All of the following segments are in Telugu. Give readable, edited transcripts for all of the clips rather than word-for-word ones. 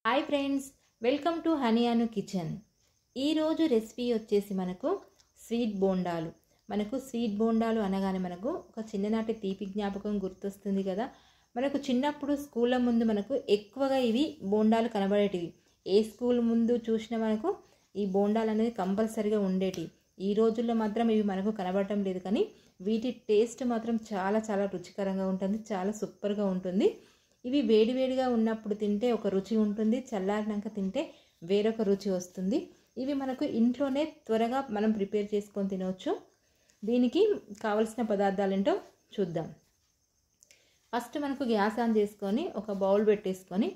Hi friends, welcome to honey Anu kitchen. ఈరోజు రెసిపీ వచ్చేసి మనకు స్వీట్ బోండాలు. స్వీట్ బోండాలు అనగానే మనకు ఒక చిన్ననాటి తీపి జ్ఞాపకం గుర్తొస్తుంది కదా. మనకు చిన్నప్పుడు స్కూళ్ళ ముందు మనకు ఎక్కువగా ఇవి బోండాలు కనబడేటివి. ఏ స్కూల్ ముందు చూసినా మనకు ఈ బోండాలు అనేది కంపల్సరీగా ఉండేటివి. ఈ రోజుల్లో మాత్రం ఇవి మనకు కనబడటం లేదు, కానీ వీటి టేస్ట్ మాత్రం చాలా చాలా రుచికరంగా ఉంటుంది, చాలా సూపర్గా ఉంటుంది. ఇవి వేడివేడిగా ఉన్నప్పుడు తింటే ఒక రుచి ఉంటుంది, చల్లారినాక తింటే వేరొక రుచి వస్తుంది. ఇవి మనకు ఇంట్లోనే త్వరగా మనం ప్రిపేర్ చేసుకొని తినవచ్చు. దీనికి కావలసిన పదార్థాలు ఏంటో చూద్దాం. ఫస్ట్ మనకు గ్యాస్ ఆన్ చేసుకొని ఒక బౌల్ పెట్టేసుకొని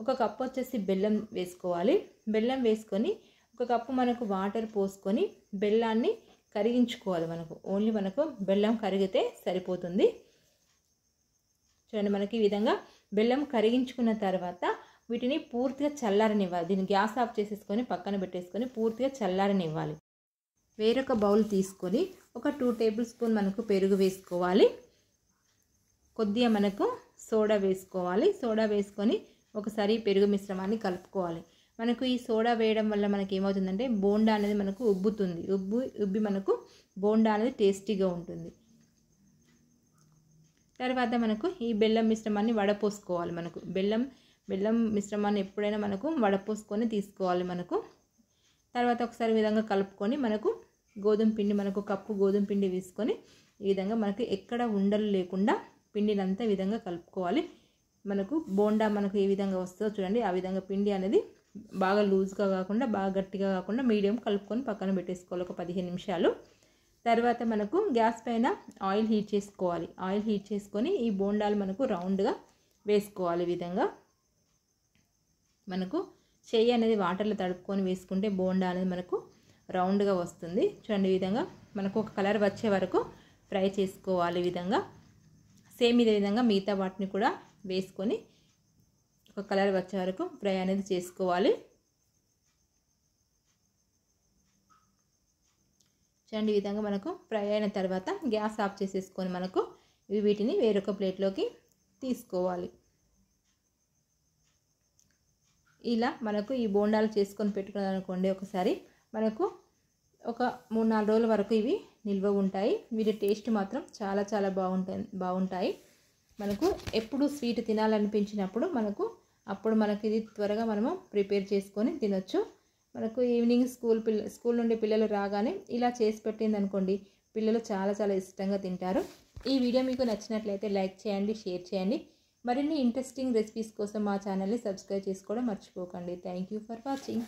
ఒక కప్పు వచ్చేసి బెల్లం వేసుకోవాలి. బెల్లం వేసుకొని ఒక కప్పు మనకు వాటర్ పోసుకొని బెల్లాన్ని కరిగించుకోవాలి. ఓన్లీ బెల్లం కరిగితే సరిపోతుంది. చూడండి, మనకి ఈ విధంగా బెల్లం కరిగించుకున్న తర్వాత వీటిని పూర్తిగా చల్లారనివ్వాలి. దీన్ని గ్యాస్ ఆఫ్ చేసేసుకొని పక్కన పెట్టేసుకొని పూర్తిగా చల్లారనివ్వాలి. వేరొక బౌల్ తీసుకొని ఒక 2 టేబుల్ స్పూన్ మనకు పెరుగు వేసుకోవాలి. కొద్దిగా మనకు సోడా వేసుకోవాలి. సోడా వేసుకొని ఒకసారి పెరుగు మిశ్రమాన్ని కలుపుకోవాలి. ఈ సోడా వేయడం వల్ల మనకి ఏమవుతుందంటే బోండా అనేది మనకు ఉబ్బుతుంది. ఉబ్బి మనకు బోండా అనేది టేస్టీగా ఉంటుంది. తర్వాత ఈ బెల్లం మిశ్రమాన్ని వడపోసుకోవాలి. బెల్లం మిశ్రమాన్ని ఎప్పుడైనా వడపోసుకొని తీసుకోవాలి. తర్వాత ఒకసారి ఈ విధంగా కలుపుకొని గోధుమ పిండి కప్పు గోధుమ పిండి వేసుకొని ఈ విధంగా ఎక్కడ ఉండలు లేకుండా పిండినంతా ఈ విధంగా కలుపుకోవాలి. బోండా ఏ విధంగా వస్తుందో చూడండి, ఆ విధంగా పిండి అనేది బాగా లూజ్గా కాకుండా బాగా గట్టిగా కాకుండా మీడియం కలుపుకొని పక్కన పెట్టేసుకోవాలి ఒక 15 నిమిషాలు. తర్వాత గ్యాస్ పైన ఆయిల్ హీట్ చేసుకోవాలి. ఆయిల్ హీట్ చేసుకొని ఈ బోండాలు రౌండ్గా వేసుకోవాలి. ఈ విధంగా చెయ్యి అనేది వాటర్లో తడుపుకొని వేసుకుంటే బోండా అనేది రౌండ్గా వస్తుంది. చూడండి, ఈ విధంగా ఒక కలర్ వచ్చే వరకు ఫ్రై చేసుకోవాలి. ఈ విధంగా సేమ్ ఇదే విధంగా మిగతా వాటిని కూడా వేసుకొని ఒక కలర్ వచ్చే వరకు ఫ్రై అనేది చేసుకోవాలి. చూడండి, ఈ విధంగా ఫ్రై అయిన తర్వాత గ్యాస్ ఆఫ్ చేసేసుకొని వీటిని వేరొక ప్లేట్లోకి తీసుకోవాలి. ఇలా ఈ బోండాలు చేసుకొని పెట్టుకున్నాం అనుకోండి, ఒకసారి ఒక 3-4 రోజుల వరకు ఇవి నిల్వ ఉంటాయి. వీటి టేస్ట్ మాత్రం చాలా చాలా బాగుంటాయి. ఎప్పుడు స్వీట్ తినాలనిపించినప్పుడు అప్పుడు ఇది త్వరగా ప్రిపేర్ చేసుకొని తినొచ్చు. ఈవినింగ్ స్కూల్ నుండి పిల్లలు రాగానే ఇలా చేసి పెట్టింది అనుకోండి, పిల్లలు చాలా చాలా ఇష్టంగా తింటారు. ఈ వీడియో మీకు నచ్చినట్లయితే లైక్ చేయండి, షేర్ చేయండి. మరిన్ని ఇంట్రెస్టింగ్ రెసిపీస్ కోసం మా ఛానల్ని సబ్స్క్రైబ్ చేసుకోవడం మర్చిపోకండి. Thank you for watching.